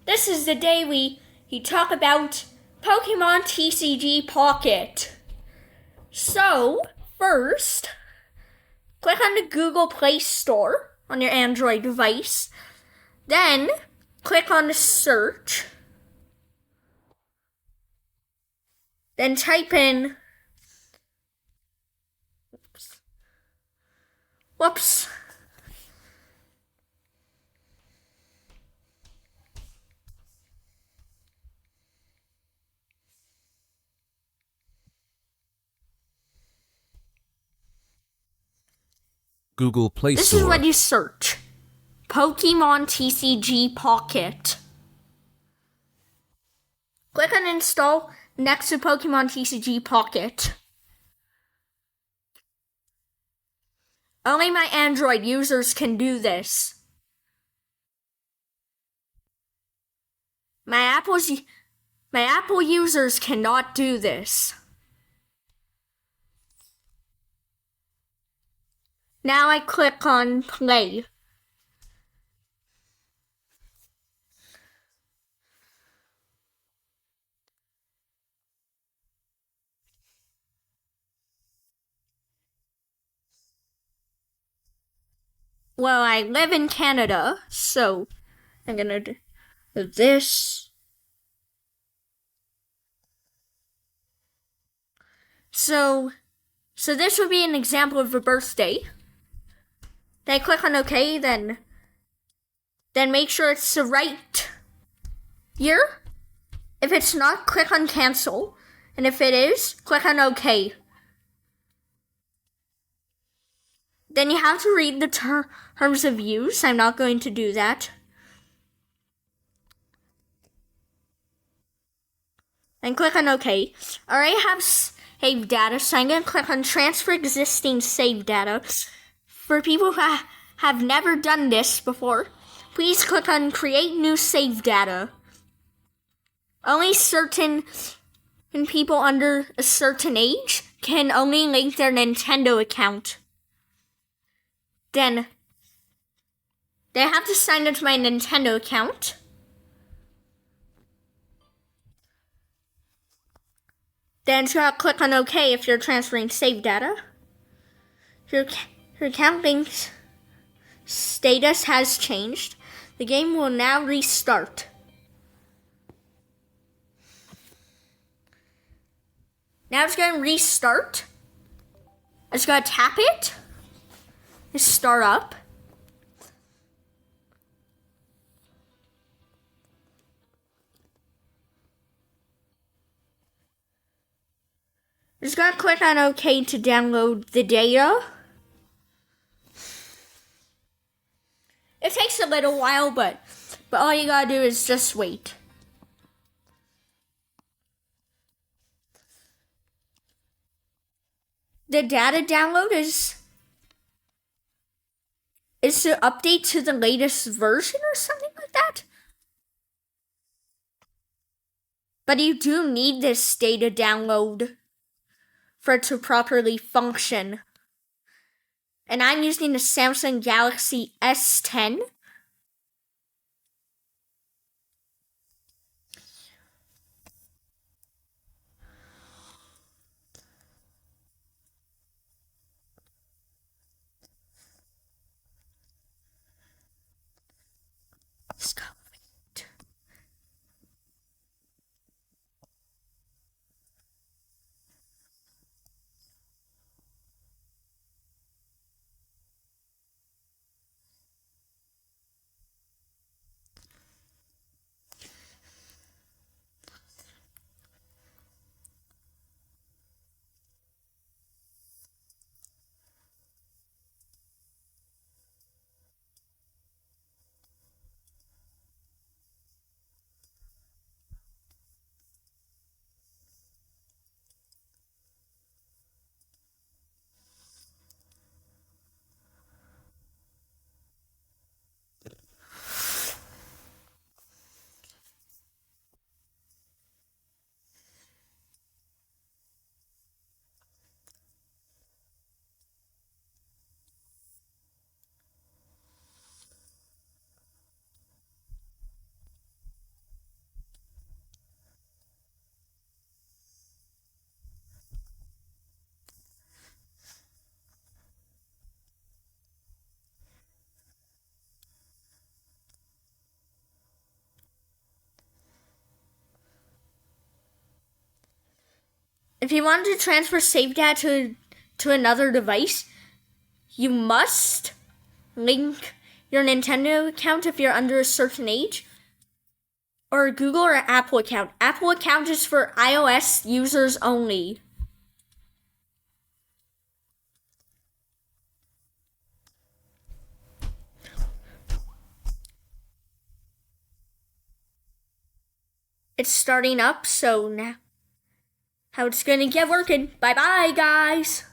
This is the day we talk about Pokemon TCG Pocket. So, first, click on the Google Play Store on your Android device. Then, click on the search. Then type in Whoops. Google Play Store. This is what you search. Pokemon TCG Pocket. Click on Install next to Pokemon TCG Pocket. Only my Android users can do this. My Apple users cannot do this. Now I click on Play. Well, I live in Canada, so I'm gonna do this. So this would be an example of a birthday. Then I click on OK, then make sure it's the right year. If it's not, click on Cancel. And if it is, click on OK. Then you have to read the terms of use. I'm not going to do that. And click on OK. I already have saved data, so I'm going to click on Transfer Existing Saved Data. For people who have never done this before, please click on Create New Save Data. Only certain people under a certain age can only link their Nintendo account. Then they have to sign into my Nintendo account. Then you gotta click on OK if you're transferring save data. Your account link's status has changed. The game will now restart. Now it's going to restart. I just gotta tap it. Just start up. Just gotta click on OK to download the data. It takes a little while, but all you gotta do is just wait. The data download is to update to the latest version or something like that. But you do need this data download for it to properly function. And I'm using the Samsung Galaxy S10. Let's go. If you want to transfer save data to another device, you must link your Nintendo account if you're under a certain age, or Google or Apple account. Apple account is for iOS users only. It's starting up, so now how it's gonna get working. Bye bye, guys.